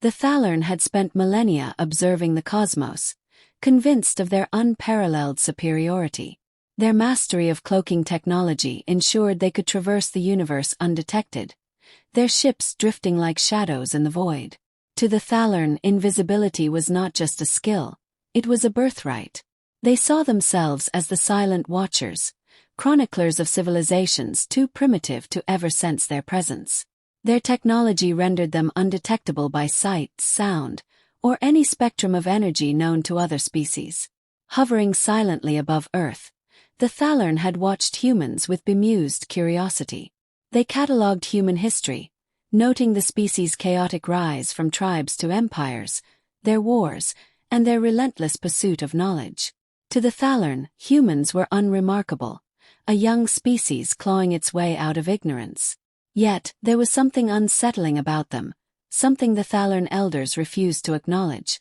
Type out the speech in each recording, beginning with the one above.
The Thalorn had spent millennia observing the cosmos, convinced of their unparalleled superiority. Their mastery of cloaking technology ensured they could traverse the universe undetected, their ships drifting like shadows in the void. To the Thalorn, invisibility was not just a skill, it was a birthright. They saw themselves as the silent watchers, chroniclers of civilizations too primitive to ever sense their presence. Their technology rendered them undetectable by sight, sound, or any spectrum of energy known to other species. Hovering silently above Earth, the Thalorn had watched humans with bemused curiosity. They catalogued human history, noting the species' chaotic rise from tribes to empires, their wars, and their relentless pursuit of knowledge. To the Thalorn, humans were unremarkable, a young species clawing its way out of ignorance. Yet, there was something unsettling about them, something the Thalorn elders refused to acknowledge.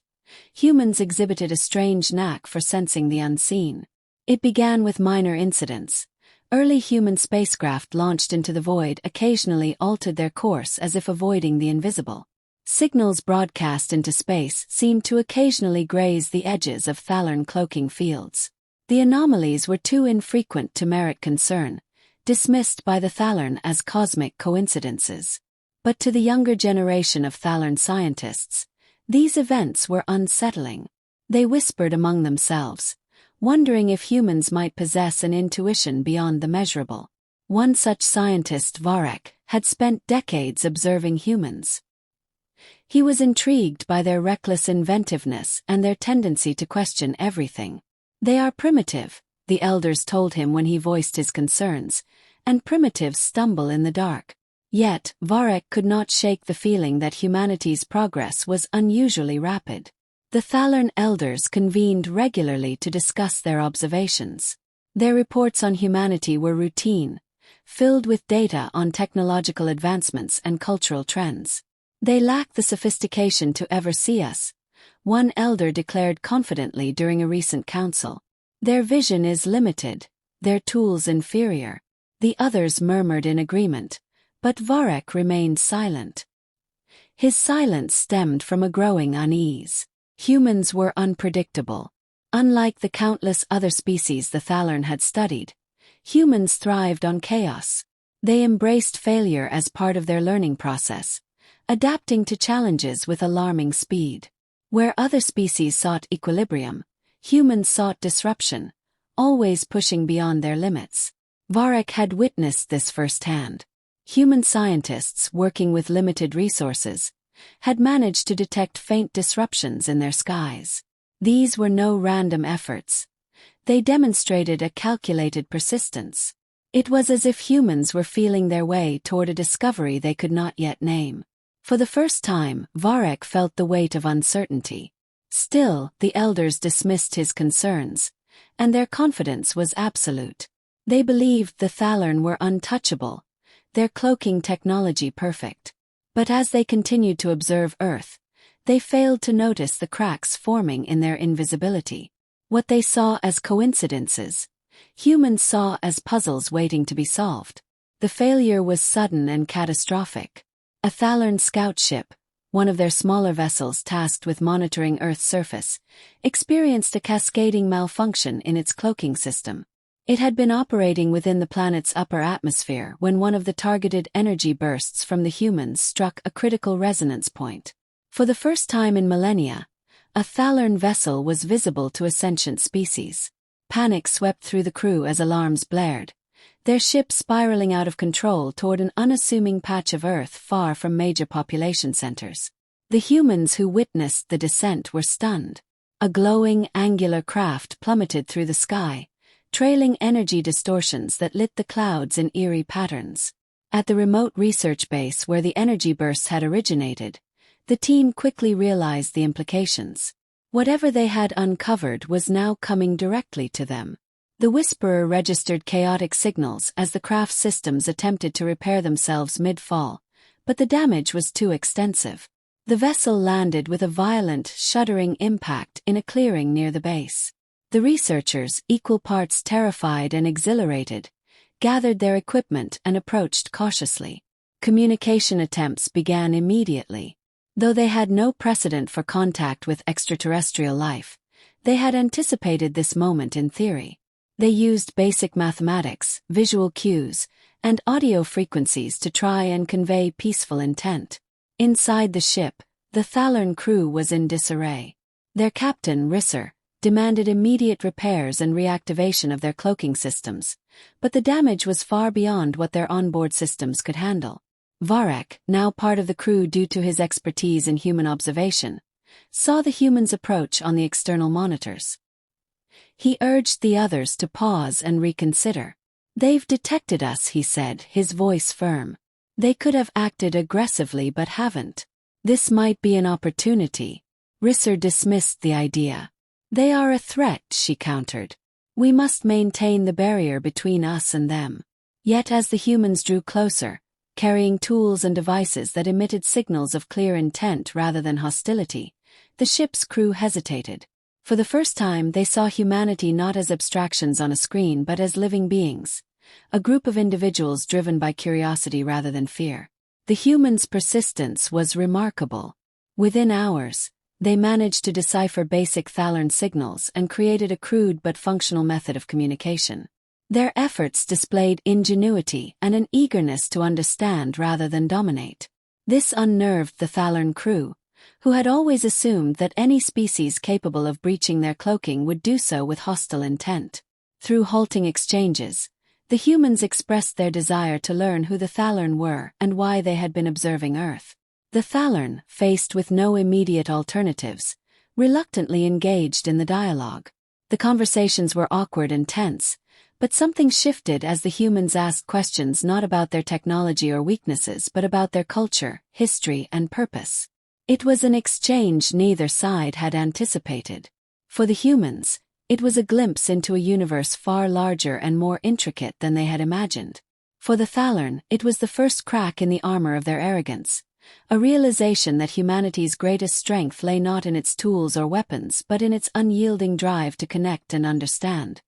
Humans exhibited a strange knack for sensing the unseen. It began with minor incidents. Early human spacecraft launched into the void occasionally altered their course as if avoiding the invisible. Signals broadcast into space seemed to occasionally graze the edges of Thalorn cloaking fields. The anomalies were too infrequent to merit concern, dismissed by the Thalorn as cosmic coincidences. But to the younger generation of Thalorn scientists, these events were unsettling. They whispered among themselves, wondering if humans might possess an intuition beyond the measurable. One such scientist, Varek, had spent decades observing humans. He was intrigued by their reckless inventiveness and their tendency to question everything. "They are primitive," the elders told him when he voiced his concerns, "and primitives stumble in the dark." Yet, Varek could not shake the feeling that humanity's progress was unusually rapid. The Thalorn elders convened regularly to discuss their observations. Their reports on humanity were routine, filled with data on technological advancements and cultural trends. "They lack the sophistication to ever see us," one elder declared confidently during a recent council. "Their vision is limited, their tools inferior." The others murmured in agreement, but Varek remained silent. His silence stemmed from a growing unease. Humans were unpredictable. Unlike the countless other species the Thalorn had studied, humans thrived on chaos. They embraced failure as part of their learning process, adapting to challenges with alarming speed. Where other species sought equilibrium, humans sought disruption, always pushing beyond their limits. Varek had witnessed this firsthand. Human scientists, working with limited resources, had managed to detect faint disruptions in their skies. These were no random efforts. They demonstrated a calculated persistence. It was as if humans were feeling their way toward a discovery they could not yet name. For the first time, Varek felt the weight of uncertainty. Still, the elders dismissed his concerns, and their confidence was absolute. They believed the Thalorn were untouchable, their cloaking technology perfect. But as they continued to observe Earth, they failed to notice the cracks forming in their invisibility. What they saw as coincidences, humans saw as puzzles waiting to be solved. The failure was sudden and catastrophic. A Thalorn scout ship, one of their smaller vessels tasked with monitoring Earth's surface, experienced a cascading malfunction in its cloaking system. It had been operating within the planet's upper atmosphere when one of the targeted energy bursts from the humans struck a critical resonance point. For the first time in millennia, a Thalorn vessel was visible to a sentient species. Panic swept through the crew as alarms blared, their ship spiraling out of control toward an unassuming patch of Earth far from major population centers. The humans who witnessed the descent were stunned. A glowing, angular craft plummeted through the sky, trailing energy distortions that lit the clouds in eerie patterns. At the remote research base where the energy bursts had originated, the team quickly realized the implications. Whatever they had uncovered was now coming directly to them. The Whisperer registered chaotic signals as the craft's systems attempted to repair themselves mid-fall, but the damage was too extensive. The vessel landed with a violent, shuddering impact in a clearing near the base. The researchers, equal parts terrified and exhilarated, gathered their equipment and approached cautiously. Communication attempts began immediately. Though they had no precedent for contact with extraterrestrial life, they had anticipated this moment in theory. They used basic mathematics, visual cues, and audio frequencies to try and convey peaceful intent. Inside the ship, the Thalorn crew was in disarray. Their captain, Risser, demanded immediate repairs and reactivation of their cloaking systems, but the damage was far beyond what their onboard systems could handle. Varek, now part of the crew due to his expertise in human observation, saw the humans approach on the external monitors. He urged the others to pause and reconsider. "They've detected us," he said, his voice firm. "They could have acted aggressively but haven't. This might be an opportunity." Risser dismissed the idea. "They are a threat," she countered. "We must maintain the barrier between us and them." Yet as the humans drew closer, carrying tools and devices that emitted signals of clear intent rather than hostility, the ship's crew hesitated. For the first time they saw humanity not as abstractions on a screen but as living beings, a group of individuals driven by curiosity rather than fear. The humans' persistence was remarkable. Within hours, they managed to decipher basic Thalorn signals and created a crude but functional method of communication. Their efforts displayed ingenuity and an eagerness to understand rather than dominate. This unnerved the Thalorn crew, who had always assumed that any species capable of breaching their cloaking would do so with hostile intent. Through halting exchanges, the humans expressed their desire to learn who the Thalorn were and why they had been observing Earth. The Thalorn, faced with no immediate alternatives, reluctantly engaged in the dialogue. The conversations were awkward and tense, but something shifted as the humans asked questions not about their technology or weaknesses but about their culture, history, and purpose. It was an exchange neither side had anticipated. For the humans, it was a glimpse into a universe far larger and more intricate than they had imagined. For the Thalorn, it was the first crack in the armor of their arrogance, a realization that humanity's greatest strength lay not in its tools or weapons but in its unyielding drive to connect and understand.